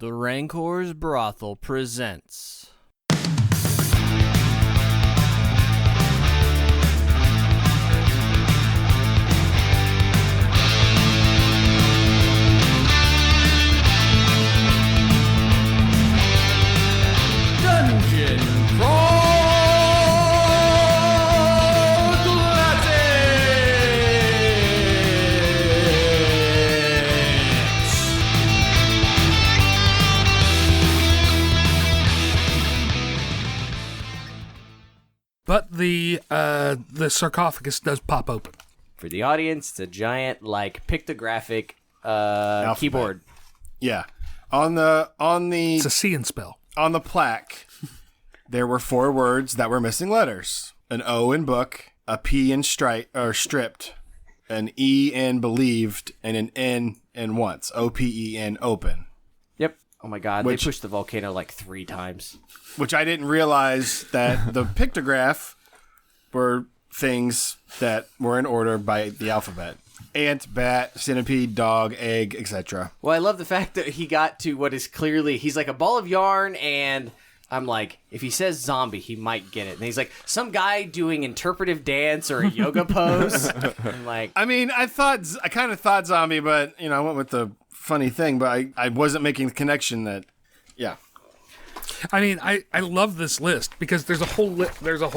The Rancor's Brothel presents... Dungeon Crawl But the sarcophagus does pop open. For the audience, it's a giant, pictographic keyboard. Yeah. On the It's a seeing spell. on the plaque, there were 4 words that were missing letters: an O in book, a P in stripped, an E in believed, and an N in once. OPEN, open. Yep. Oh my god, they pushed the volcano 3 times. Which I didn't realize that the pictograph were things that were in order by the alphabet: ant, bat, centipede, dog, egg, etc. Well, I love the fact that he got to what is clearly, he's like a ball of yarn, and I'm like, if he says zombie, he might get it. And he's like, some guy doing interpretive dance or a yoga pose. I'm like, I mean, I kind of thought zombie, but, I went with the funny thing, but I wasn't making the connection that, yeah. I mean, I love this list because there's a whole page. there's a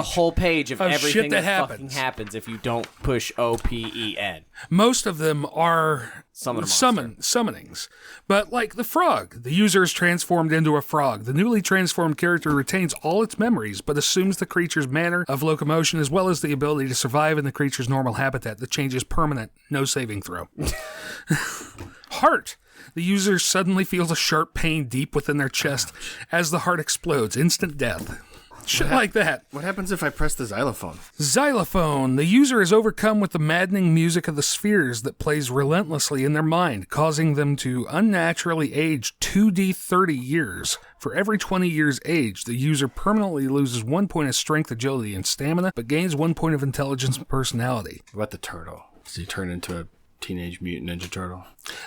whole page of everything shit that fucking happens if you don't push OPEN. Most of them are summonings. But like the frog, the user is transformed into a frog. The newly transformed character retains all its memories, but assumes the creature's manner of locomotion as well as the ability to survive in the creature's normal habitat. The change is permanent. No saving throw. Heart. The user suddenly feels a sharp pain deep within their chest as the heart explodes. Instant death. Shit like that. What happens if I press the xylophone? Xylophone. The user is overcome with the maddening music of the spheres that plays relentlessly in their mind, causing them to unnaturally age 2d30 years. For every 20 years age, the user permanently loses 1 point of strength, agility, and stamina, but gains 1 point of intelligence and personality. What about the turtle? Does he turn into a Teenage Mutant Ninja Turtle?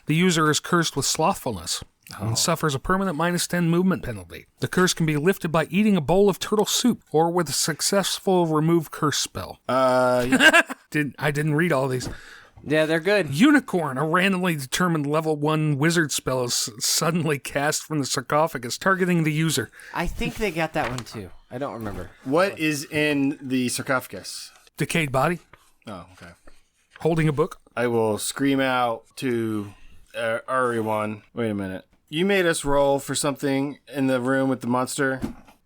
The user is cursed with slothfulness and suffers a permanent -10 movement penalty. The curse can be lifted by eating a bowl of turtle soup or with a successful remove curse spell. Yeah. I didn't read all these. Yeah, they're good. Unicorn, a randomly determined level 1 wizard spell is suddenly cast from the sarcophagus, targeting the user. I think they got that one too. I don't remember. What is in the sarcophagus? Decayed body, Oh, okay. holding a book. I will scream out to everyone. Wait a minute. You made us roll for something in the room with the monster.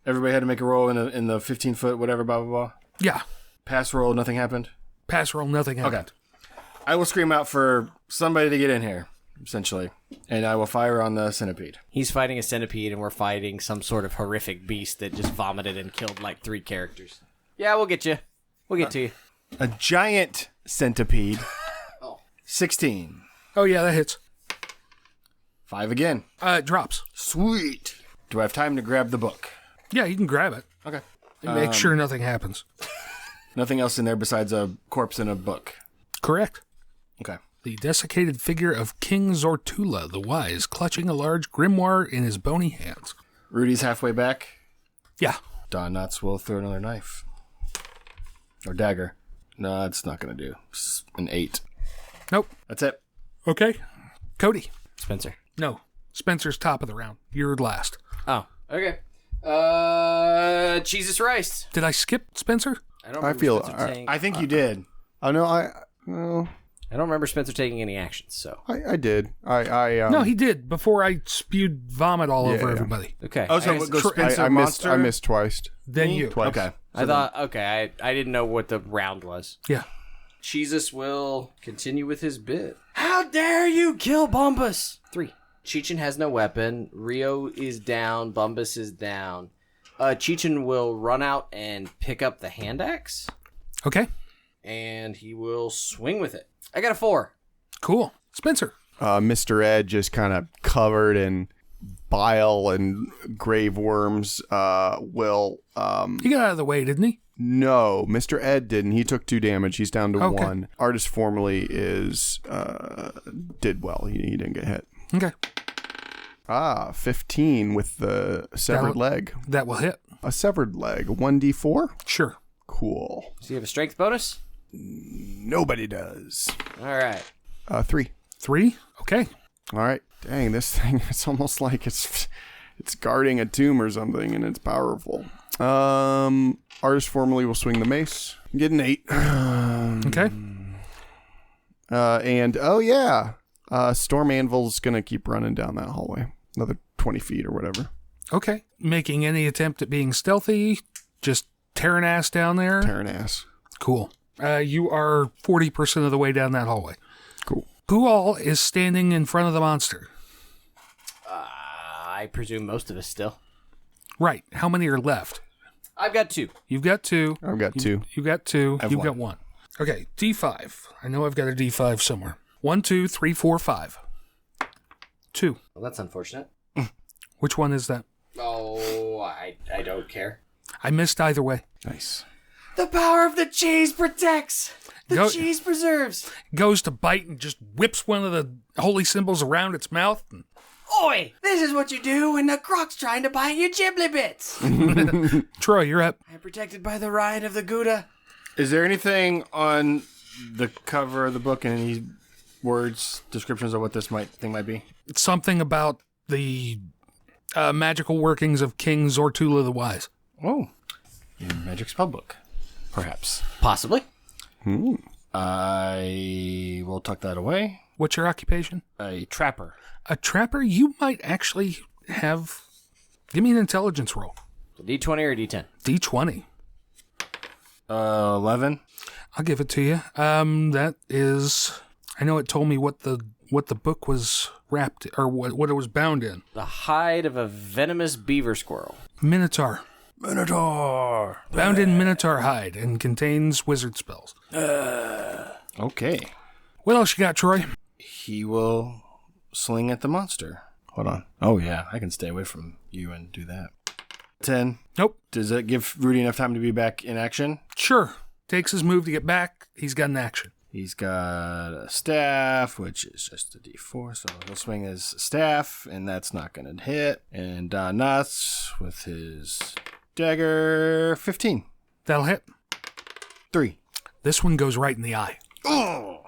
Everybody had to make a roll in the 15-foot whatever, blah, blah, blah. Yeah. Pass roll, nothing happened? Pass roll, nothing happened. Okay. I will scream out for somebody to get in here, essentially. And I will fire on the centipede. He's fighting a centipede, and we're fighting some sort of horrific beast that just vomited and killed 3 characters. Yeah, we'll get you. We'll get to you. A giant centipede. 16. Oh, yeah, that hits. 5 again. It drops. Sweet. Do I have time to grab the book? Yeah, you can grab it. Okay. And make sure nothing happens. Nothing else in there besides a corpse and a book. Correct. Okay. The desiccated figure of King Zortula the Wise, clutching a large grimoire in his bony hands. Rudy's halfway back. Yeah. Don Knotts will throw another knife. Or dagger. No, that's not going to do. An 8. Nope. That's it. Okay. Cody. Spencer. No. Spencer's top of the round. You're last. Oh, okay. Jesus Rice. Did I skip Spencer? I feel. I think you did. I know. I don't remember Spencer taking any actions, so. I did. No, he did before I spewed vomit all over everybody. Okay. Oh, so go Spencer, monster? I missed twice. Then you. Twice. Okay. I didn't know what the round was. Yeah. Jesus will continue with his bit. How dare you kill Bombus? 3. Cheechin has no weapon. Rio is down. Bombus is down. Cheechin will run out and pick up the hand axe. Okay. And he will swing with it. I got a 4. Cool. Spencer. Mr. Ed just kind of covered in bile and grave worms will... He got out of the way, didn't he? No, Mr. Ed didn't. He took 2 damage. He's down to 1. Artist formerly did well. He didn't get hit. Okay. 15 with the severed leg. That will hit. A severed leg. 1d4? Sure. Cool. So you have a strength bonus? Nobody does. All right. 3. 3? Okay. All right. Dang, this thing, it's almost like it's guarding a tomb or something, and it's powerful. Artist formerly will swing the mace. Get an 8. Okay. Storm Anvil's going to keep running down that hallway. Another 20 feet or whatever. Okay. Making any attempt at being stealthy, just tearing ass down there. Tearing ass. Cool. You are 40% of the way down that hallway. Cool. Who all is standing in front of the monster? I presume most of us still. Right. How many are left? I've got 2. You've got 2. I've got 2. You've got 2. I've You've one. got 1. Okay. D5. I know I've got a D5 somewhere. 1, 2, 3, 4, 5. 2. Well, that's unfortunate. Which one is that? Oh, I don't care. I missed either way. Nice. The power of the cheese protects. The Go- cheese preserves. Goes to bite and just whips one of the holy symbols around its mouth. And Oi, this is what you do when the croc's trying to bite your ghibli bits. Troy, you're up. I'm protected by the riot of the Gouda. Is there anything on the cover of the book and any words, descriptions of what this thing might be? Something about the magical workings of King Zortula the Wise. Oh. In Magic Spellbook, perhaps. Possibly. I will tuck that away. What's your occupation? A trapper. A trapper? You might actually have... Give me an intelligence roll. D20 or D10? D20. 11. I'll give it to you. That is... I know it told me what the book was wrapped, or what it was bound in. The hide of a venomous beaver squirrel. Minotaur. Minotaur. Bound in Minotaur hide and contains wizard spells. Okay. What else you got, Troy? He will sling at the monster. Hold on. Oh, yeah. I can stay away from you and do that. 10. Nope. Does that give Rudy enough time to be back in action? Sure. Takes his move to get back. He's got an action. He's got a staff, which is just a d4, so he'll swing his staff, and that's not going to hit. And Don Knotts with his dagger, 15. That'll hit. 3. This one goes right in the eye. Oh!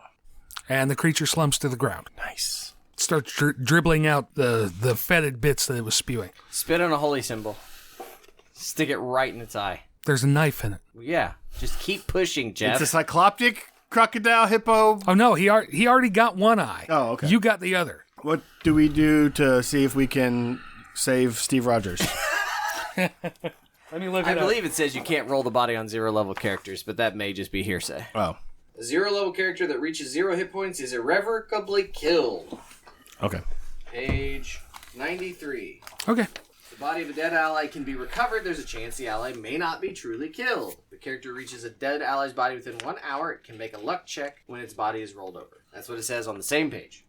And the creature slumps to the ground. Nice. Starts dribbling out the fetid bits that it was spewing. Spit on a holy symbol. Stick it right in its eye. There's a knife in it. Yeah, just keep pushing, Jeff. It's a cycloptic crocodile hippo. Oh, no, he already got one eye. Oh, okay. You got the other. What do we do to see if we can save Steve Rogers? Let me look I believe it says you can't roll the body on 0 level characters, but that may just be hearsay. Oh, A 0 level character that reaches 0 hit points is irrevocably killed. okay. Page 93. Okay. The body of a dead ally can be recovered. There's a chance the ally may not be truly killed. If the character reaches a dead ally's body within 1 hour, it can make a luck check when its body is rolled over. That's what it says on the same page.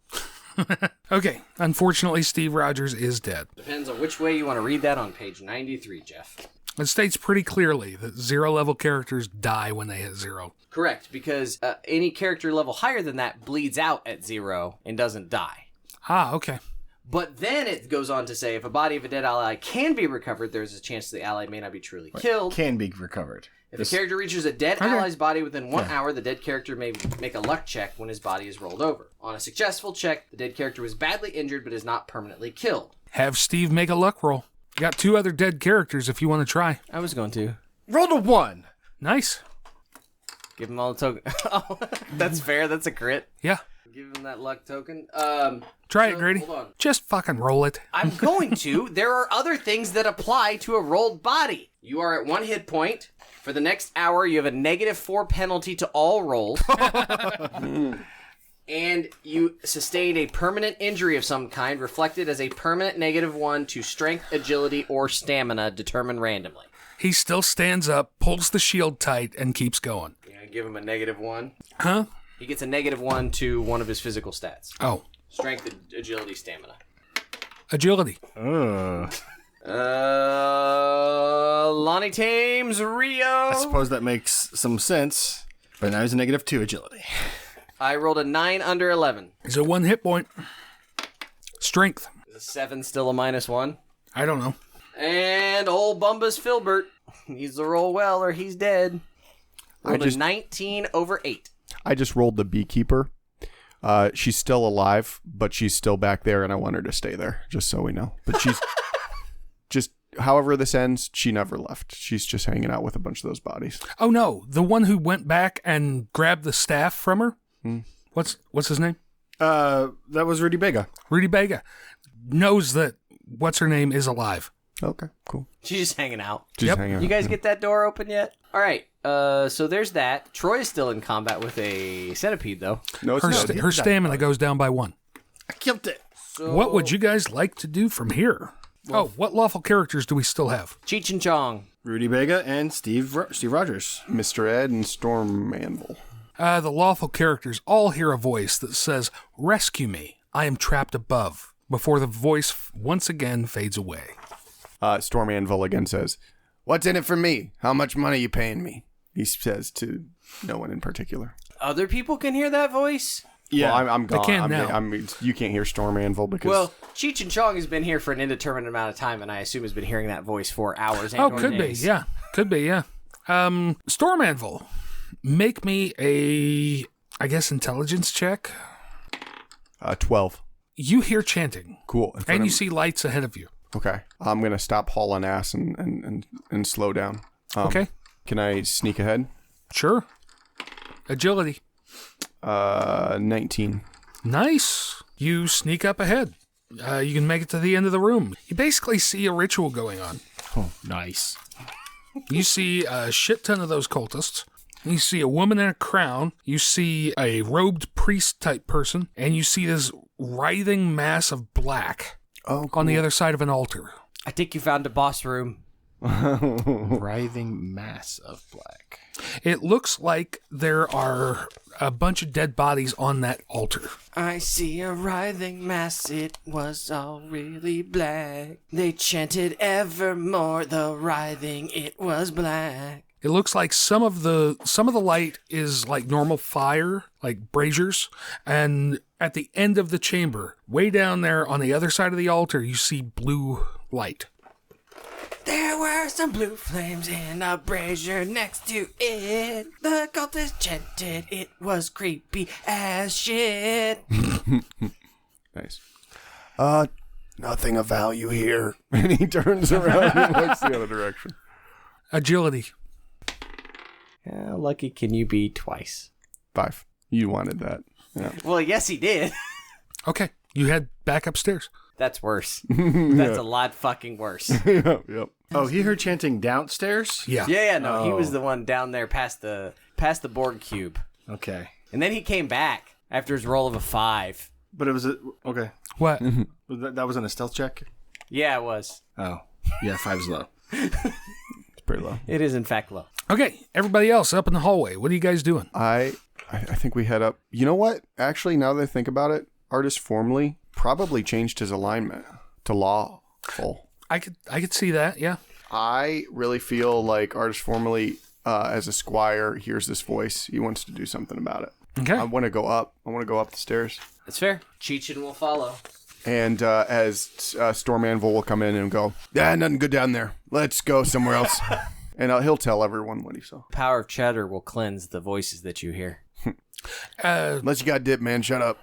Okay. Unfortunately, Steve Rogers is dead. Depends on which way you want to read that on page 93, Jeff. It states pretty clearly that 0 level characters die when they hit 0. Correct, because any character level higher than that bleeds out at 0 and doesn't die. Ah, okay. But then it goes on to say, if a body of a dead ally can be recovered, there's a chance the ally may not be truly killed. Can be recovered. If a character reaches a dead ally's body within 1 hour, the dead character may make a luck check when his body is rolled over. On a successful check, the dead character was badly injured but is not permanently killed. Have Steve make a luck roll. Got 2 other dead characters if you want to try. I was going to. Rolled a 1. Nice. Give him all the token. Oh, that's fair. That's a crit. Yeah. Give him that luck token. Try it, Grady. Hold on. Just fucking roll it. I'm going to. There are other things that apply to a rolled body. You are at 1 hit point. For the next hour, you have a -4 penalty to all rolls. And you sustained a permanent injury of some kind, reflected as a permanent -1 to strength, agility, or stamina, determined randomly. He still stands up, pulls the shield tight, and keeps going. You're going to give him a -1. Huh? He gets a -1 to one of his physical stats. Oh. Strength, agility, stamina. Agility. Lonnie Tames, Rio. I suppose that makes some sense. But now he's a -2 agility. I rolled a 9 under 11. He's a 1 hit point. Strength. Is 7 still a -1. I don't know. And old Bumbus Filbert needs to roll well or he's dead. Rolled a 19 over 8. I just rolled the beekeeper. She's still alive, but she's still back there, and I want her to stay there, just so we know. But she's just, however this ends, she never left. She's just hanging out with a bunch of those bodies. Oh no, the one who went back and grabbed the staff from her. What's his name? That was Rudy Bega. Rudy Bega knows that what's her name is alive. Okay, cool. She's just hanging out. Just hanging out. You guys get that door open yet? All right. So there's that. Troy is still in combat with a centipede, though. No, it's not. Her stamina goes down by 1. I killed it. So, What would you guys like to do from here? What lawful characters do we still have? Cheech and Chong. Rudy Bega and Steve Rogers. Mr. Ed and Storm Anvil. The lawful characters all hear a voice that says, "Rescue me, I am trapped above," before the voice once again fades away. Storm Anvil again says, "What's in it for me? How much money you paying me?" He says to no one in particular. Other people can hear that voice? Yeah. Well, I'm gone. They can now. You can't hear Storm Anvil because... Well, Cheech and Chong has been here for an indeterminate amount of time, and I assume has been hearing that voice for hours and or Could be, days. yeah. Could be, yeah. Storm Anvil, make me a, I guess, intelligence check. 12. You hear chanting. Cool. And you see lights ahead of you. Okay. I'm going to stop hauling ass and slow down. Okay. Can I sneak ahead? Sure. Agility. 19. Nice. You sneak up ahead. You can make it to the end of the room. You basically see a ritual going on. Oh, nice. You see a shit ton of those cultists. You see a woman in a crown. You see a robed priest-type person. And you see this writhing mass of black on the other side of an altar. I think you found a boss room. Writhing mass of black. It looks like there are a bunch of dead bodies on that altar. I see a writhing mass, it was all really black. They chanted evermore, the writhing, it was black. It looks like some of the light is like normal fire, like braziers, and at the end of the chamber, way down there on the other side of the altar, you see blue light. There were some blue flames in a brazier next to it. The cultists chanted, it was creepy as shit. Nice. Nothing of value here. And he turns around and looks the other direction. Agility. How lucky can you be twice? 5. You wanted that. Yeah. Well, yes, he did. Okay, you head back upstairs. That's worse. That's a lot fucking worse. Yep. Oh, he heard chanting downstairs? Yeah. Yeah, no, he was the one down there past the Borg cube. Okay. And then he came back after his roll of a 5. But it was okay. What? That wasn't a stealth check? Yeah, it was. Oh. Yeah, 5's low. It's pretty low. It is, in fact, low. Okay, everybody else up in the hallway. What are you guys doing? I think we head up. You know what? Actually, now that I think about it, Artist Formerly probably changed his alignment to lawful. I could see that, yeah. I really feel like Artist Formerly, as a squire, hears this voice. He wants to do something about it. Okay. I want to go up. I want to go up the stairs. That's fair. Cheechin will follow. And as Storm Anvil will come in and go, nothing good down there. Let's go somewhere else. And he'll tell everyone what he saw. Power of cheddar will cleanse the voices that you hear. Unless you got dip, man. Shut up.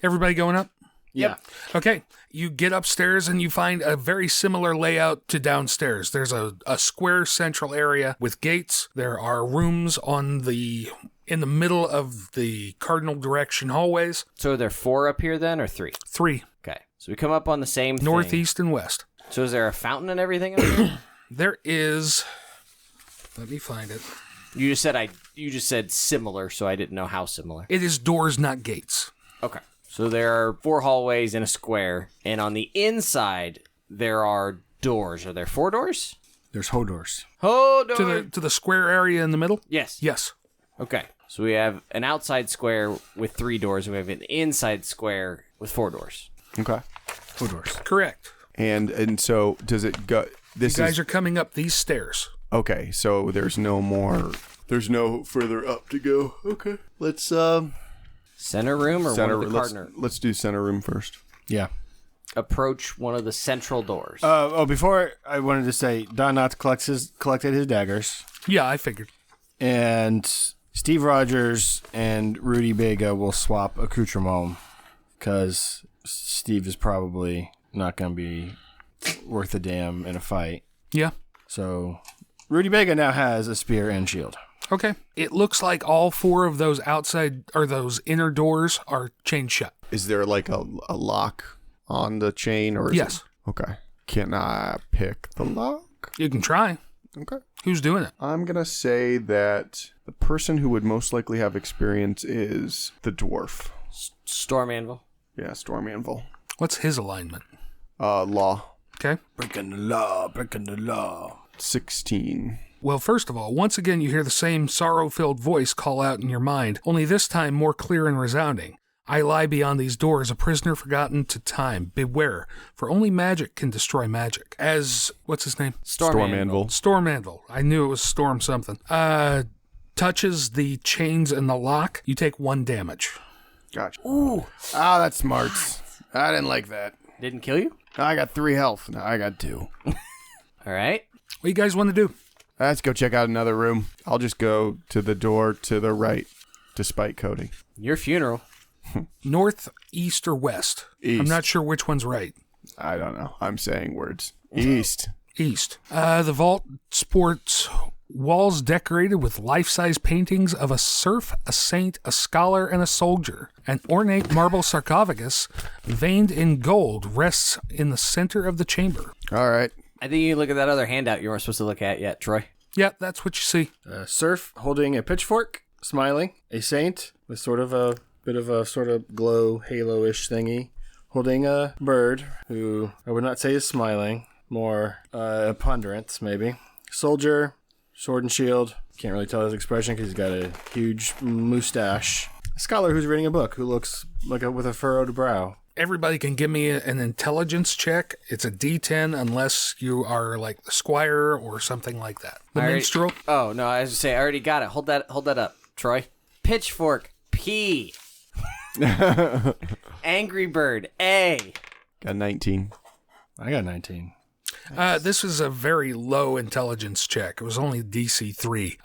Everybody going up? Yep. Okay, you get upstairs and you find a very similar layout to downstairs. There's a square central area with gates. There are rooms in the middle of the cardinal direction hallways. So are there 4 up here then, or 3? 3, Okay. So we come up on the same north, thing. east, and west. So is there a fountain and everything up here? There is... Let me find it. You just said similar, so I didn't know how similar. It is doors, not gates. Okay. So there are 4 hallways in a square, and on the inside there are doors. Are there 4 doors? There's Hodors. Oh, door. To the square area in the middle? Yes. Yes. Okay. So we have an outside square with 3 doors, and we have an inside square with 4 doors. Okay. Hodors. Correct. And so does it go? You guys are coming up these stairs. Okay, so there's no further up to go. Okay. Let's Center room or one of the cardinal? let's do center room first. Yeah. approach one of the central doors. Before I wanted to say, Don Knotts collected his daggers. Yeah, I figured. And Steve Rogers and Rudy Bega will swap accoutrement because Steve is probably not going to be worth a damn in a fight. Yeah. So Rudy Bega now has a spear and shield. Okay. It looks like all 4 of those outside or those inner doors are chained shut. Is there like a lock on the chain or is Yes. it? Okay. Can I pick the lock? You can try. Okay. Who's doing it? I'm going to say that the person who would most likely have experience is the dwarf. Storm Anvil. Yeah, Storm Anvil. What's his alignment? Law. Okay. Breaking the law. 16. Well, first of all, once again you hear the same sorrow-filled voice call out in your mind, only this time more clear and resounding. I lie beyond these doors, a prisoner forgotten to time. Beware, for only magic can destroy magic. As, what's his name? Storm Anvil. Storm Anvil. I knew it was Storm something. Touches the chains and the lock, you take 1 damage. Gotcha. Ooh. Ah, that's smart. I didn't like that. Didn't kill you? I got 3 health. Now I got 2. All right. What do you guys want to do? Let's go check out another room. I'll just go to the door to the right, despite Cody. Your funeral. North, east, or west? East. I'm not sure which one's right. I don't know. I'm saying words. East. East. The vault sports walls decorated with life-size paintings of a serf, a saint, a scholar, and a soldier. An ornate marble sarcophagus, veined in gold, rests in the center of the chamber. All right. I think you look at that other handout you weren't supposed to look at yet, Troy. Yeah, that's what you see. A serf holding a pitchfork, smiling. A saint with sort of a bit of a sort of glow halo-ish thingy, holding a bird who I would not say is smiling, more ponderance maybe. Soldier, sword and shield. Can't really tell his expression because he's got a huge mustache. A scholar who's reading a book who looks like with a furrowed brow. Everybody can give me an intelligence check. It's a D10 unless you are like the squire or something like that. The minstrel. Oh, no, I was going to say, I already got it. Hold that up, Troy. Pitchfork, P. Angry Bird, A. Got 19. I got 19. This is a very low intelligence check. It was only DC 3.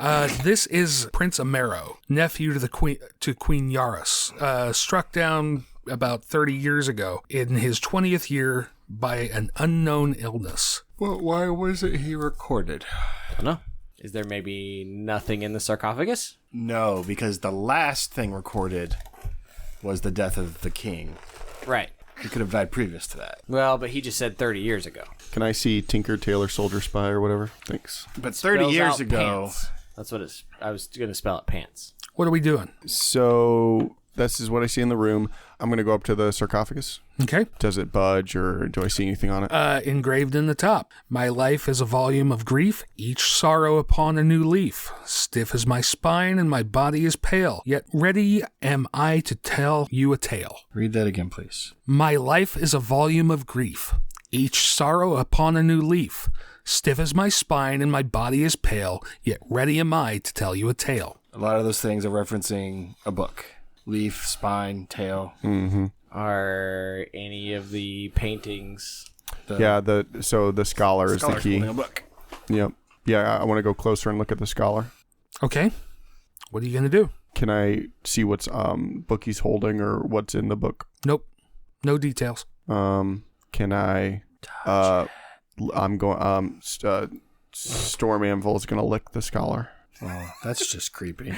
This is Prince Amero, nephew to Queen Yaris, struck down about 30 years ago in his 20th year by an unknown illness. Well, why wasn't he recorded? I don't know. Is there maybe nothing in the sarcophagus? No, because the last thing recorded was the death of the king. Right. He could have died previous to that. Well, but he just said 30 years ago. Can I see Tinker, Tailor, Soldier, Spy, or whatever? Thanks. But 30 Spells years out ago... pants. That's what it's... I was going to spell it pants. What are we doing? So this is what I see in the room. I'm going to go up to the sarcophagus. Okay. Does it budge or do I see anything on it? Engraved in the top. My life is a volume of grief, each sorrow upon a new leaf. Stiff is my spine and my body is pale, yet ready am I to tell you a tale. Read that again, please. My life is a volume of grief, each sorrow upon a new leaf. Stiff is my spine and my body is pale, yet ready am I to tell you a tale. A lot of those things are referencing a book. Leaf, spine, tail. Mm-hmm. Are any of the paintings... So the scholar is the key. Holding a book. Yep. Yeah, I want to go closer and look at the scholar. Okay. What are you going to do? Can I see what's book he's holding or what's in the book? Nope. No details. Can I I'm going Storm Anvil is going to lick the scholar. Oh, that's just creepy.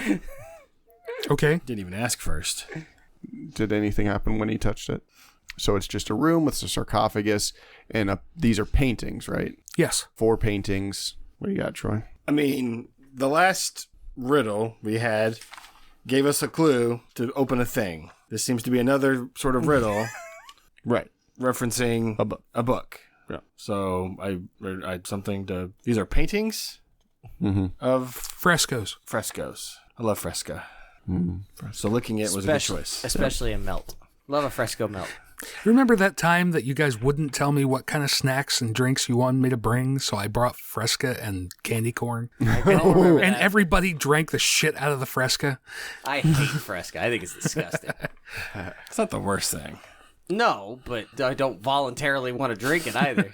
Okay. Didn't even ask first. Did anything happen when he touched it? So it's just a room with a sarcophagus, and these are paintings, right? Yes. 4 paintings. What do you got, Troy? I mean, the last riddle we had gave us a clue to open a thing. This seems to be another sort of riddle. Right. Referencing a book. Yeah. So I something to... These are paintings of... Frescoes. Frescoes. I love fresco. So licking it was a good choice. Especially a melt. Love a fresco melt. Remember that time that you guys wouldn't tell me what kind of snacks and drinks you wanted me to bring, so I brought Fresca and candy corn? And everybody drank the shit out of the Fresca? I hate Fresca. I think it's disgusting. It's not the worst thing. No, but I don't voluntarily want to drink it either.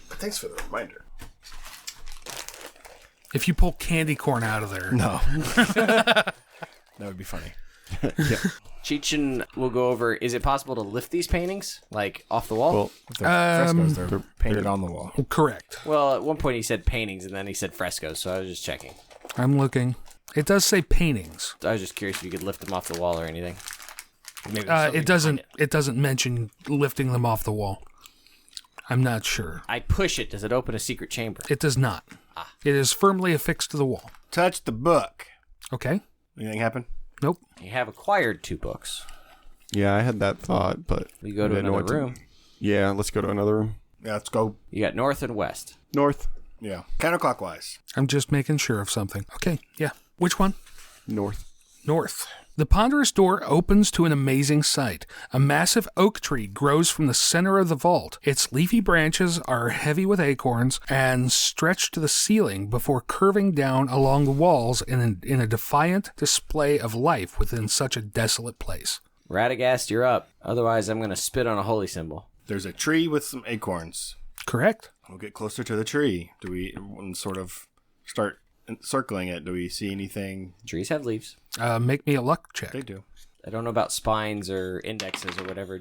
Thanks for the reminder. If you pull candy corn out of there. No. That would be funny. Cheechin will go over, is it possible to lift these paintings, like, off the wall? Well, If they're frescoes, they're painted on the wall. Correct. Well, at one point he said paintings, and then he said frescoes, so I was just checking. I'm looking. It does say paintings. I was just curious if you could lift them off the wall or anything. Maybe there's something It doesn't. behind It doesn't mention lifting them off the wall. I'm not sure. I push it. Does it open a secret chamber? It does not. It is firmly affixed to the wall. Touch the book. Okay. Anything happen? Nope. You have acquired 2 books. yeah, I had that thought, but We go to I didn't know another what to- room. Yeah, let's go to another room. Yeah, let's go. You got north and west. North. Yeah. Counterclockwise. I'm just making sure of something. Okay. Yeah. Which one? North. North. The ponderous door opens to an amazing sight. A massive oak tree grows from the center of the vault. Its leafy branches are heavy with acorns and stretch to the ceiling before curving down along the walls in a defiant display of life within such a desolate place. Radagast, you're up. Otherwise, I'm going to spit on a holy symbol. There's a tree with some acorns. Correct? We'll get closer to the tree. Do we sort of start circling it? Do we see anything? Trees have leaves. Make me a luck check. They do. I don't know about spines or indexes or whatever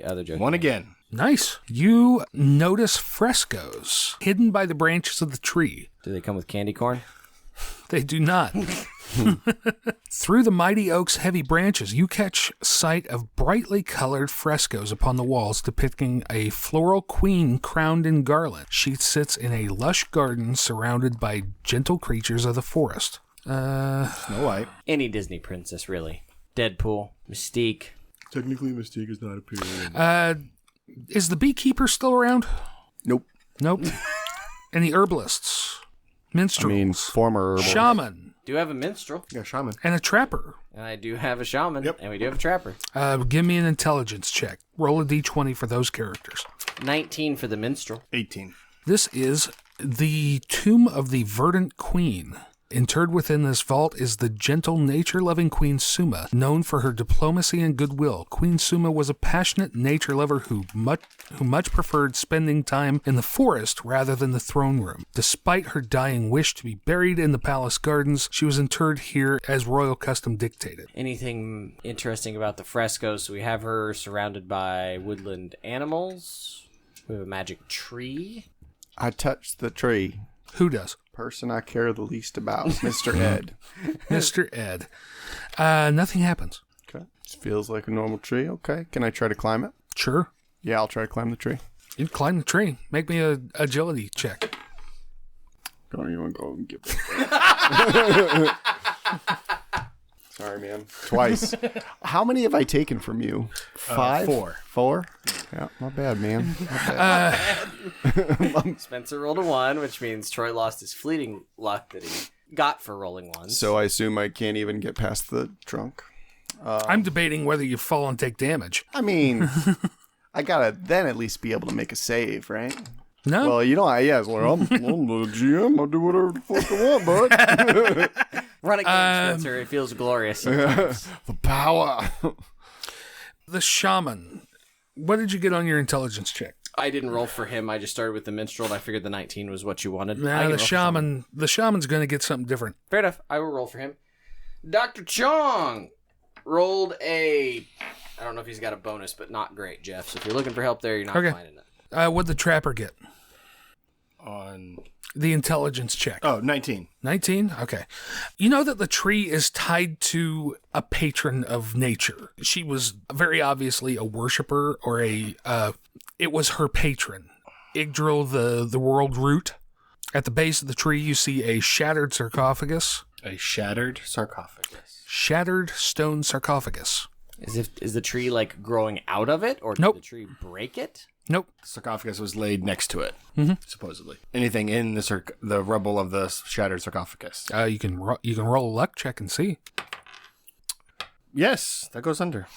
other joke. One again. Nice. You notice frescoes hidden by the branches of the tree. Do they come with candy corn? They do not. Through the mighty oak's heavy branches, you catch sight of brightly colored frescoes upon the walls depicting a floral queen crowned in garland. She sits in a lush garden surrounded by gentle creatures of the forest. Snow White. Any Disney princess, really. Deadpool, Mystique. Technically, Mystique is not a period. Is the beekeeper still around? Nope. Nope. Any herbalists? Minstrels? I mean, former herbal. Shaman? Do have a minstrel, Yeah, shaman. And a trapper? and I do have a shaman, Yep. and we do have a trapper. Give me an intelligence check. Roll a d20 for those characters. 19 for the minstrel. 18. This is the tomb of the Verdant Queen. Interred within this vault is the gentle, nature-loving Queen Suma, known for her diplomacy and goodwill. Queen Suma was a passionate nature lover who much preferred spending time in the forest rather than the throne room. Despite her dying wish to be buried in the palace gardens, she was interred here as royal custom dictated. Anything interesting about the frescoes? So we have her surrounded by woodland animals. We have a magic tree. I touched the tree. Who does? Person I care the least about, Mr. Ed. Mr. Ed. Nothing happens. Okay. Just feels like a normal tree. Okay. Can I try to climb it? Sure. Yeah, I'll try to climb the tree. You can climb the tree. Make me a agility check. Don't even go and give it. Sorry, man. Twice. How many have I taken from you? 5? 4. 4? Yeah, not bad, man. Not bad. Spencer rolled a 1, which means Troy lost his fleeting luck that he got for rolling ones. So I assume I can't even get past the trunk. I'm debating whether you fall and take damage. I mean, I gotta then at least be able to make a save, right? No? Well, you know, I'm the GM. I'll do whatever the fuck I want, bud. Run a game, Spencer. It feels glorious sometimes. The power. The shaman. What did you get on your intelligence check? I didn't roll for him. I just started with the minstrel, and I figured the 19 was what you wanted. I Nah, can the roll for someone. shaman's going to get something different. Fair enough. I will roll for him. Dr. Chong rolled a... I don't know if he's got a bonus, but not great, Jeff. So if you're looking for help there, you're not Okay. finding it. What'd the trapper get? On. The intelligence check. Oh, 19. 19? Okay. You know that the tree is tied to a patron of nature. She was very obviously a worshiper or it was her patron. Yggdrasil, the world root. At the base of the tree, you see a shattered sarcophagus. A shattered sarcophagus. Shattered stone sarcophagus. Is the tree like growing out of it, or did Nope. the tree break it? Nope. The sarcophagus was laid next to it, supposedly. Anything in the rubble of the shattered sarcophagus? You can roll a luck check and see. Yes, that goes under.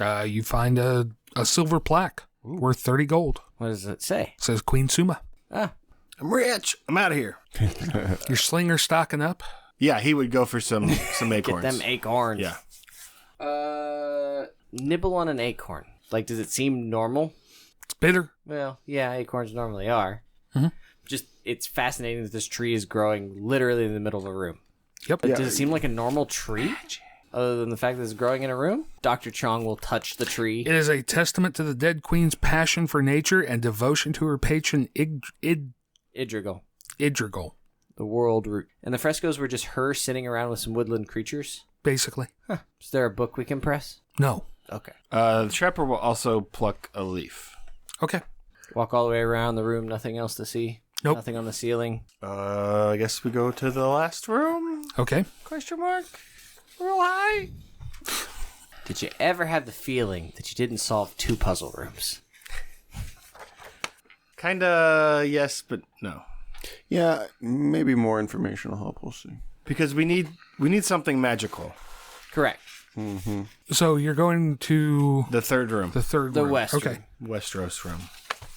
You find a silver plaque worth 30 gold. What does it say? It says Queen Suma. Ah, I'm rich. I'm out of here. Your slinger stocking up. Yeah, he would go for some get acorns. them acorns. Yeah. Nibble on an acorn. Like, does it seem normal? It's bitter. Well, yeah, acorns normally are. Mhm. Just, it's fascinating that this tree is growing literally in the middle of a room. Yep. But does it seem like a normal tree? Other than the fact that it's growing in a room? Dr. Chong will touch the tree. It is a testament to the dead queen's passion for nature and devotion to her patron Idrigal. Idrigal, The world root. And the frescoes were just her sitting around with some woodland creatures? basically. Is there a book we can press? No. Okay. The trapper will also pluck a leaf. Okay. Walk all the way around the room, nothing else to see? Nope. Nothing on the ceiling? I guess we go to the last room? Okay. Question mark? Real high? Did you ever have the feeling that you didn't solve 2 puzzle rooms? Kinda yes, but no. Yeah, maybe more information will help. We'll see. Because we need something magical. Correct. So you're going to The third room. the third The room. west Okay. room. Westeros room.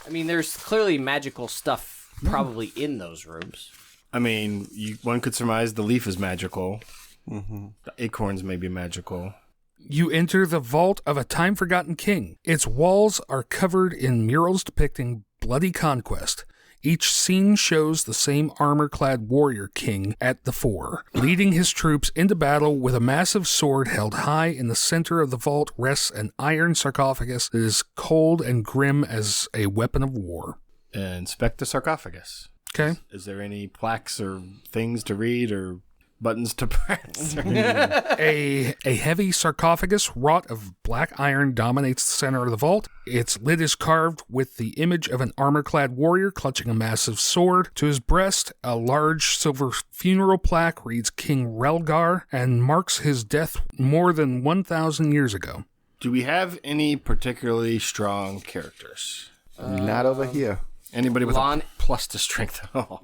I mean, there's clearly magical stuff probably in those rooms. I mean, one could surmise the leaf is magical. The acorns may be magical. You enter the vault of a time-forgotten king. Its walls are covered in murals depicting bloody conquest. Each scene shows the same armor-clad warrior king at the fore. Leading his troops into battle with a massive sword held high in the center of the vault rests an iron sarcophagus that is cold and grim as a weapon of war. Inspect the sarcophagus. Okay? Is there any plaques or things to read or buttons to press? A heavy sarcophagus wrought of black iron dominates the center of the vault. Its lid is carved with the image of an armor-clad warrior clutching a massive sword. To his breast, a large silver funeral plaque reads King Relgar and marks his death more than 1,000 years ago. Do we have any particularly strong characters? Not over here. Anybody with Lon- a plus to strength at all?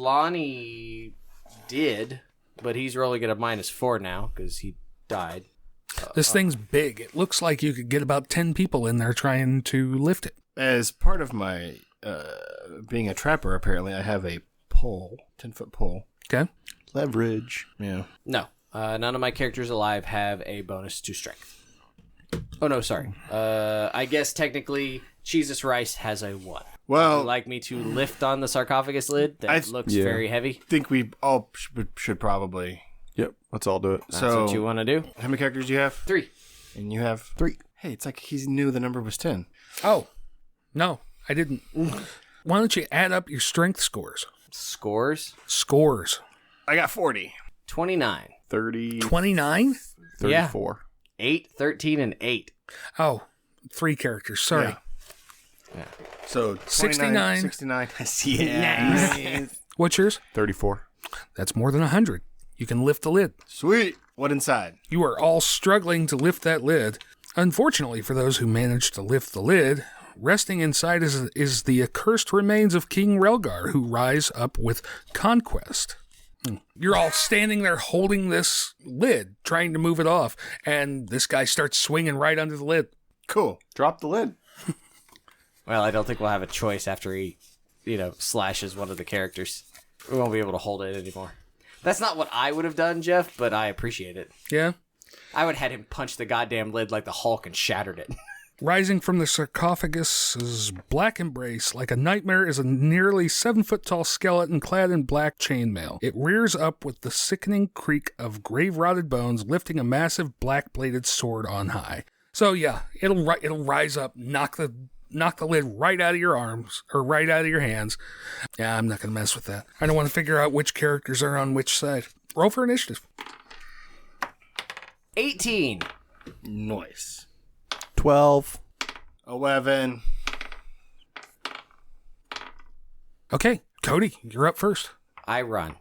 Lonnie did, but he's rolling at a -4 now because he died. This thing's big. It looks like you could get about 10 people in there trying to lift it. As part of my being a trapper, apparently, I have a pole, 10-foot pole. Okay? Leverage. Yeah. No, none of my characters alive have a bonus to strength. Oh, no, sorry. I guess technically, Jesus Rice has a 1. Well, Would you like me to lift on the sarcophagus lid? That looks very heavy. I think we all should probably. Yep, let's all do it. That's So, what you want to do? how many characters do you have? 3. And you have 3. Hey, it's like he knew the number was 10. Oh, no, I didn't. Why don't you add up your strength scores? Scores? Scores. I got 40. 29. 30. 29? 34. 8, 13, and 8. Oh, 3 characters. Sorry. Yeah. So 69. 69. Yeah. What's yours? 34. That's more than 100. You can lift the lid. Sweet. What inside? You are all struggling to lift that lid. Unfortunately for those who managed to lift the lid, resting inside is the accursed remains of King Relgar, who rise up with conquest. You're all standing there holding this lid, trying to move it off, and this guy starts swinging right under the lid. Cool. Drop the lid. Well, I don't think we'll have a choice after he, slashes one of the characters. We won't be able to hold it anymore. That's not what I would have done, Jeff, but I appreciate it. Yeah? I would have had him punch the goddamn lid like the Hulk and shattered it. Rising from the sarcophagus's black embrace, like a nightmare, is a nearly 7-foot-tall skeleton clad in black chainmail. It rears up with the sickening creak of grave-rotted bones, lifting a massive black-bladed sword on high. So yeah, it'll rise up, knock the lid right out of your arms, or right out of your hands. Yeah, I'm not going to mess with that. I don't want to figure out which characters are on which side. Roll for initiative. 18. Nice. 12. 11. Okay, Cody, you're up first. I run.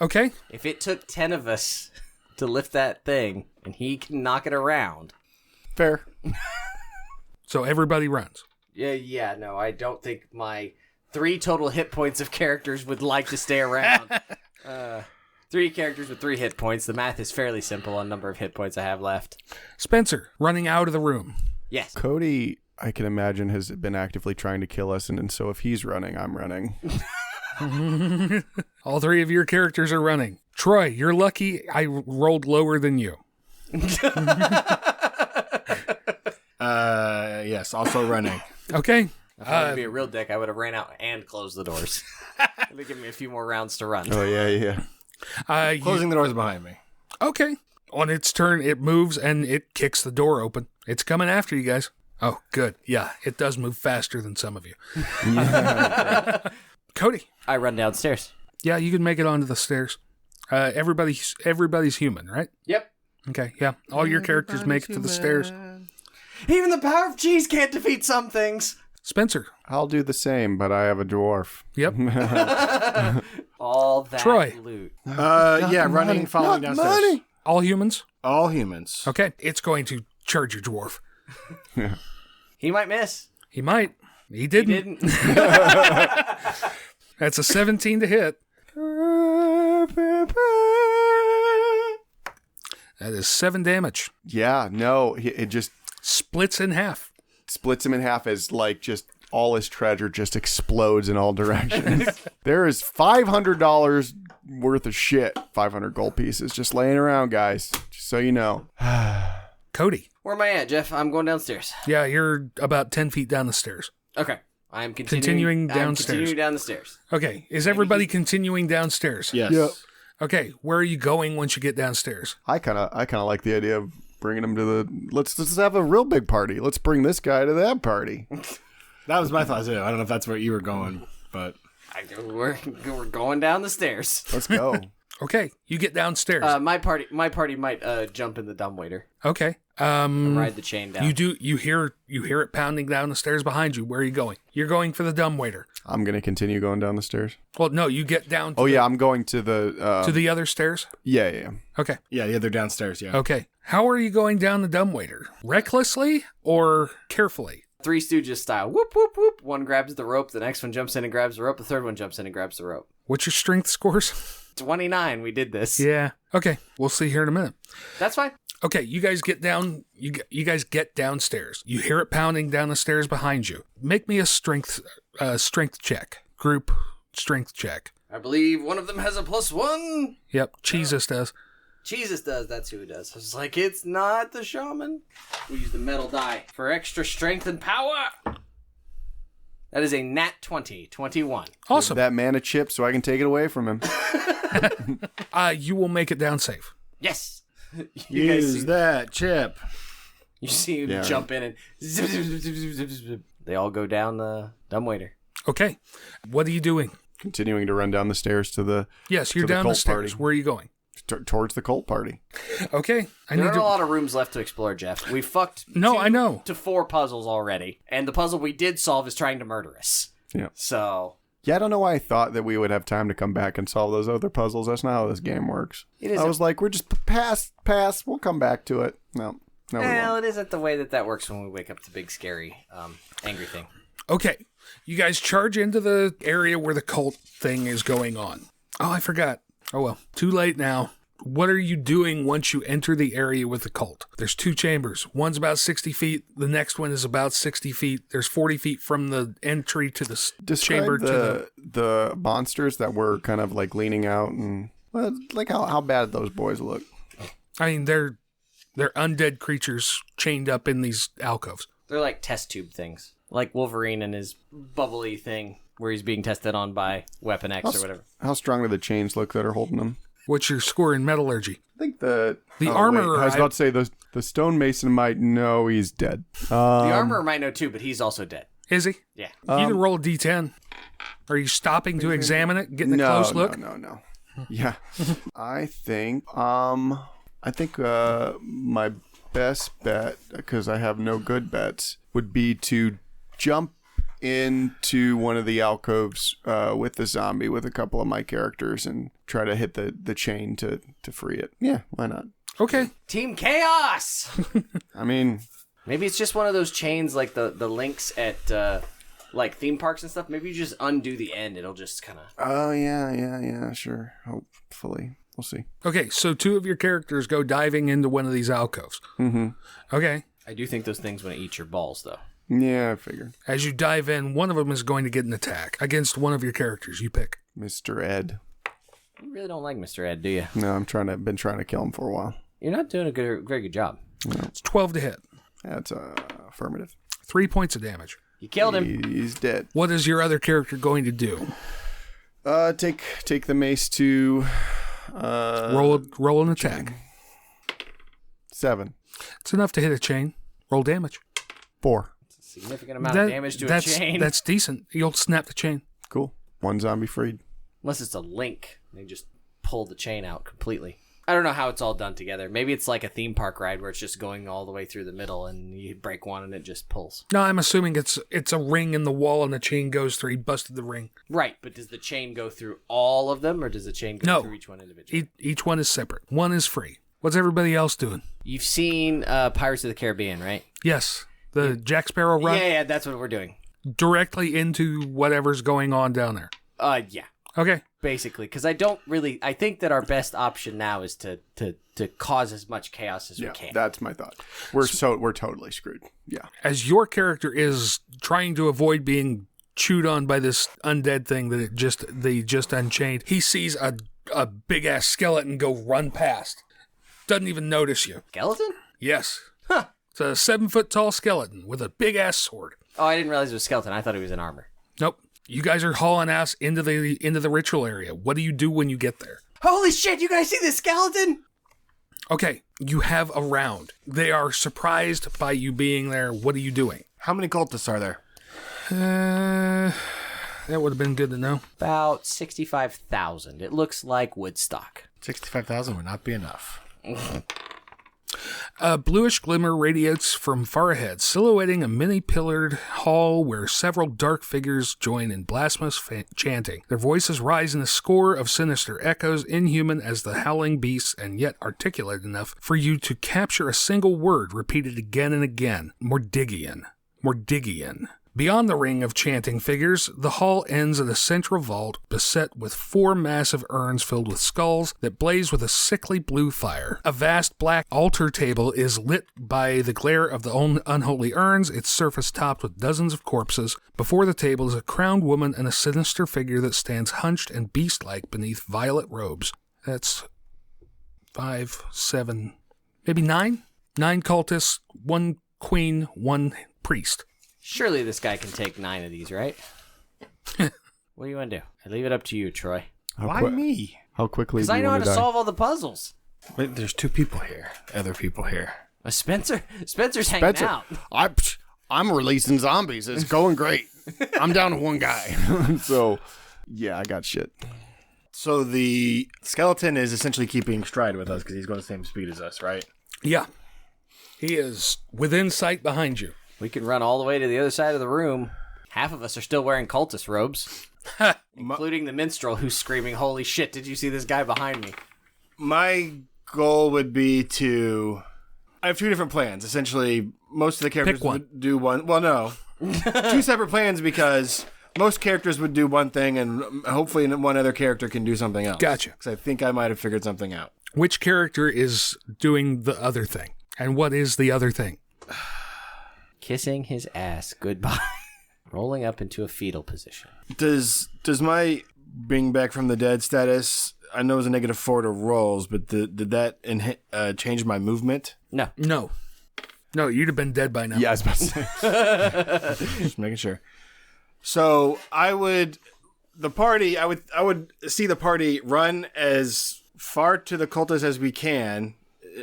Okay, If it took 10 of us to lift that thing, and he can knock it around. Fair. so everybody runs. Yeah, no, I don't think my 3 total hit points of characters would like to stay around. 3 characters with 3 hit points. The math is fairly simple on number of hit points I have left. Spencer, running out of the room. Yes. Cody, I can imagine, has been actively trying to kill us, and so if he's running, I'm running. All 3 of your characters are running. Troy, you're lucky I rolled lower than you. Yes, also running. Okay. If I would be a real dick, I would have ran out and closed the doors. It would give me a few more rounds to run. Oh, yeah. Closing the doors behind me. Okay. On its turn, it moves and it kicks the door open. It's coming after you guys. Oh, good. Yeah, it does move faster than some of you. Cody. I run downstairs. Yeah, you can make it onto the stairs. Everybody's human, right? Yep. Okay, yeah. All your characters make it to the stairs. Even the power of cheese can't defeat some things. Spencer. I'll do the same, but I have a dwarf. Yep. All that Troy. loot. Running, following downstairs. Money. All humans? All humans. Okay, it's going to charge your dwarf. He might miss. He might. He He didn't. didn't. That's a 17 to hit. That is 7 damage. Yeah, no, it just Splits in half. splits him in half as like just all his treasure just explodes in all directions. There is $500 worth of shit, 500 gold pieces just laying around, guys. Just so you know. Cody. Where am I at, Jeff? I'm going downstairs. Yeah, you're about 10 feet down the stairs. Okay. I'm Continuing downstairs. I'm continuing down the stairs. Okay, is everybody continuing downstairs? Yes. Yep. Okay, where are you going once you get downstairs? I kind of like the idea of bringing him to the. Let's have a real big party. Let's bring this guy to that party. That was my thought, too. I don't know if that's where you were going, but... We're going down the stairs. Let's go. Okay, you get downstairs. My party might jump in the dumbwaiter Okay. and ride the chain down. You hear it pounding down the stairs behind you. Where are you going? You're going for the dumbwaiter. I'm gonna continue going down the stairs. Well, no, you get down Oh yeah, I'm going to the. to the other stairs. Yeah. Okay. Yeah, they're downstairs, yeah. Okay. How are you going down the dumbwaiter? Recklessly or carefully? Three Stooges style. Whoop, whoop, whoop. One grabs the rope. The next one jumps in and grabs the rope. The third one jumps in and grabs the rope. What's your strength scores? 29. We did this. Yeah. Okay. We'll see here in a minute. That's fine. Okay, you guys get down. You guys get downstairs. You hear it pounding down the stairs behind you. Make me a strength check. Group strength check. I believe one of them has a +1. Yep, Jesus does. Jesus does. That's who it does. I was like, it's not the shaman. We use the metal die for extra strength and power. That is a nat 20. 21. Awesome. That mana chip, so I can take it away from him. You will make it down safe. Yes. You guys Use see, that chip. you see him Yeah, jump in and zip, zip, zip, zip, zip, zip, zip. They all go down the dumbwaiter. Okay. What are you doing? Continuing to run down the stairs to the. Yes, you're To the down the cult stairs. party. Where are you going? Towards the cult party. Okay. There aren't a lot of rooms left to explore, Jeff. We fucked No, 2 I know. to 4 puzzles already, and the puzzle we did solve is trying to murder us. Yeah. So Yeah, I don't know why I thought that we would have time to come back and solve those other puzzles. That's not how this game works. It I was like, we're just pass. We'll come back to it. No, we well, won't. it isn't the way that works when we wake up to big scary angry thing. Okay. You guys charge into the area where the cult thing is going on. Oh, I forgot. Oh, well. Too late now. What are you doing once you enter the area with the cult? There's 2 chambers. One's about 60 feet. The next one is about 60 feet. There's 40 feet from the entry to the chamber Describe to the monsters that were kind of like leaning out and like how bad those boys look. I mean, they're undead creatures chained up in these alcoves. They're like test tube things, like Wolverine and his bubbly thing where he's being tested on by Weapon X or whatever. How strong do the chains look that are holding them? What's your score in metallurgy? I think the armor. I was about to say the stonemason might know he's dead. The armorer might know too, but he's also dead. Is he? Yeah. You can roll a d10. Are you stopping to examine it, getting a close look? No. Yeah, I think my best bet, because I have no good bets, would be to jump into one of the alcoves with the zombie with a couple of my characters and try to hit the chain to free it. Yeah, why not? Okay. Team Chaos! I mean, Maybe it's just one of those chains like the links at like theme parks and stuff. Maybe you just undo the end. It'll just kind of... oh yeah, sure. Hopefully. We'll see. Okay, so 2 of your characters go diving into one of these alcoves. Mm-hmm. Okay. I do think those things want to eat your balls, though. Yeah, I figured. As you dive in, one of them is going to get an attack against one of your characters. You pick. Mr. Ed. You really don't like Mr. Ed, do you? No, been trying to kill him for a while. You're not doing a very good job. It's 12 to hit. That's affirmative. 3 points of damage. You killed him. He's dead. What is your other character going to do? Take the mace to Roll an attack. 7. It's enough to hit a chain. Roll damage. 4. Significant amount of damage to a chain. That's decent. You'll snap the chain. Cool. 1 zombie freed. Unless it's a link. They just pull the chain out completely. I don't know how it's all done together. Maybe it's like a theme park ride where it's just going all the way through the middle and you break one and it just pulls. No, I'm assuming it's a ring in the wall and the chain goes through. He busted the ring. Right, but does the chain go through all of them or does the chain go through each one individually? Each one is separate. One is free. What's everybody else doing? You've seen Pirates of the Caribbean, right? Yes. The Jack Sparrow run? Yeah, that's what we're doing. Directly into whatever's going on down there. Yeah. Okay. Basically, because I think that our best option now is to cause as much chaos as we can. That's my thought. We're totally screwed. Yeah. As your character is trying to avoid being chewed on by this undead thing that they just unchained, he sees a big ass skeleton go run past. Doesn't even notice you. Skeleton? Yes. Huh. It's a 7-foot tall skeleton with a big ass sword. Oh, I didn't realize it was skeleton. I thought he was in armor. Nope. You guys are hauling ass into the ritual area. What do you do when you get there? Holy shit, you guys see this skeleton? Okay, you have a round. They are surprised by you being there. What are you doing? How many cultists are there? That would have been good to know. About 65,000. It looks like Woodstock. 65,000 would not be enough. A bluish glimmer radiates from far ahead, silhouetting a many-pillared hall where several dark figures join in blasphemous chanting. Their voices rise in a score of sinister echoes, inhuman as the howling beasts and yet articulate enough for you to capture a single word repeated again and again. Mordigian. Mordigian. Beyond the ring of chanting figures, the hall ends in a central vault beset with 4 massive urns filled with skulls that blaze with a sickly blue fire. A vast black altar table is lit by the glare of the unholy urns, its surface topped with dozens of corpses. Before the table is a crowned woman and a sinister figure that stands hunched and beast-like beneath violet robes. That's 5, 7, maybe 9? 9 cultists, 1 queen, 1 priest. Surely this guy can take 9 of these, right? What do you want to do? I leave it up to you, Troy. Why me? How quickly Because do I you know how want to to die? solve all the puzzles. Wait, there's 2 people here. Other people here. Spencer's hanging out. I'm releasing zombies. It's going great. I'm down to 1 guy. So, yeah, I got shit. So the skeleton is essentially keeping stride with us because he's going the same speed as us, right? Yeah. He is within sight behind you. We can run all the way to the other side of the room. Half of us are still wearing cultist robes. Including the minstrel who's screaming, "Holy shit, did you see this guy behind me?" My goal would be to... I have 2 different plans. Essentially, most of the characters Pick one. would do one... Well, no. 2 separate plans because most characters would do one thing and hopefully one other character can do something else. Gotcha. Because I think I might have figured something out. Which character is doing the other thing? And what is the other thing? Kissing his ass goodbye. Rolling up into a fetal position. Does my being back from the dead status... I know it was a -4 to rolls, but did that change my movement? No. No, you'd have been dead by now. Yeah, I was about to say. Just making sure. So I would see the party run as far to the cultists as we can,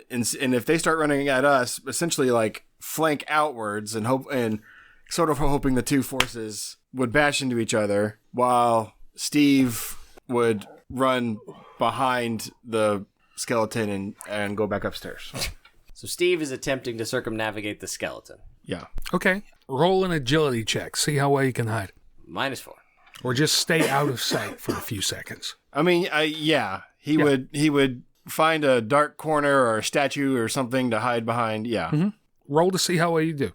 and if they start running at us, essentially like flank outwards and sort of hoping the 2 forces would bash into each other, while Steve would run behind the skeleton and go back upstairs. So Steve is attempting to circumnavigate the skeleton. Yeah. Okay. Roll an agility check. See how well you can hide. -4. Or just stay out of sight for a few seconds. I mean, he would find a dark corner or a statue or something to hide behind. Yeah. Mm-hmm. Roll to see how well you do.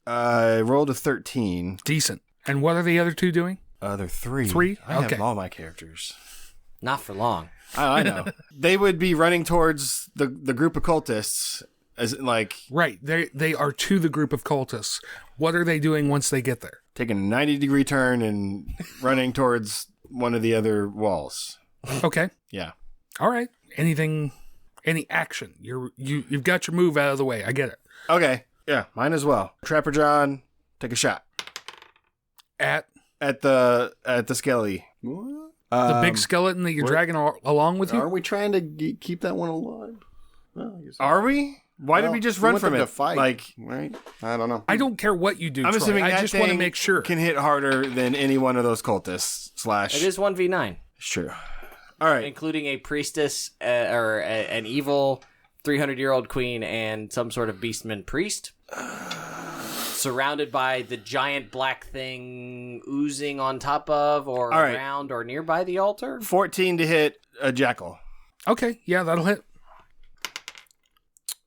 I rolled a 13. Decent. And what are the other 2 doing? Other 3. 3? I Okay. have all my characters. Not for long. I know. They would be running towards the group of cultists as like Right. They are to the group of cultists. What are they doing once they get there? taking a 90-degree turn and running towards one of the other walls. Okay. Yeah. All right. Any action? You've got your move out of the way. I get it. Okay. Yeah, mine as well. Trapper John, take a shot. At the skelly. the big skeleton that you're dragging along with you? Are we trying to keep that one alive? Well, I guess Are we? Why did we just run from it? To fight, like, right? I don't know. I don't care what you do, I'm Troy. assuming I that just want to thing make sure. can hit harder than any one of those cultists. It is 1v9. It's true. All right. Including a priestess or an evil 300-year-old queen and some sort of beastman priest. Surrounded by the giant black thing oozing on top of or around or nearby the altar. 14 to hit a jackal. Okay, yeah, that'll hit.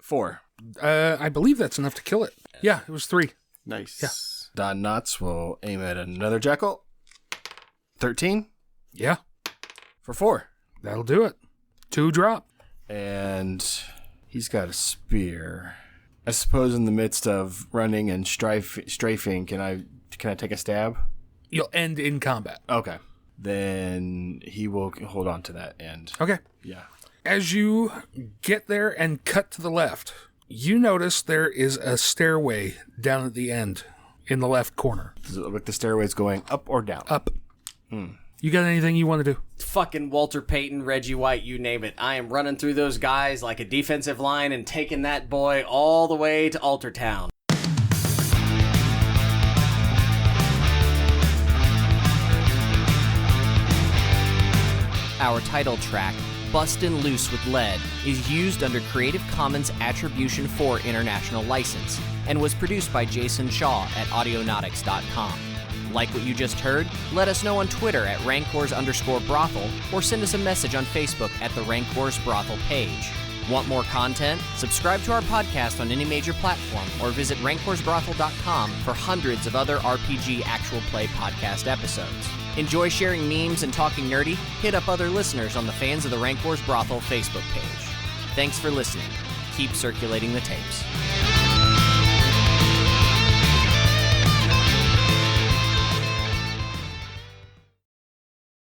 4. I believe that's enough to kill it. Yeah, it was 3. Nice. Yeah. Don Knotts will aim at another jackal. 13 Yeah, for 4. that'll do it. 2 drop. And he's got a spear. I suppose in the midst of running and strafing, can I take a stab? You'll end in combat. Okay. Then he will hold on to that end. Okay. Yeah. As you get there and cut to the left, you notice there is a stairway down at the end in the left corner. Does it look like the stairway's going up or down? Up. You got anything you want to do? Fucking Walter Payton, Reggie White, you name it. I am running through those guys like a defensive line and taking that boy all the way to Altertown. Our title track, Bustin' Loose with Lead, is used under Creative Commons Attribution 4 International License and was produced by Jason Shaw at Audionautics.com. Like what you just heard? Let us know on Twitter at Rancors_brothel or send us a message on Facebook at the Rancors Brothel page. Want more content? Subscribe to our podcast on any major platform or visit rancorsbrothel.com for hundreds of other RPG actual play podcast episodes. Enjoy sharing memes and talking nerdy? Hit up other listeners on the Fans of the Rancors Brothel Facebook page. Thanks for listening. Keep circulating the tapes.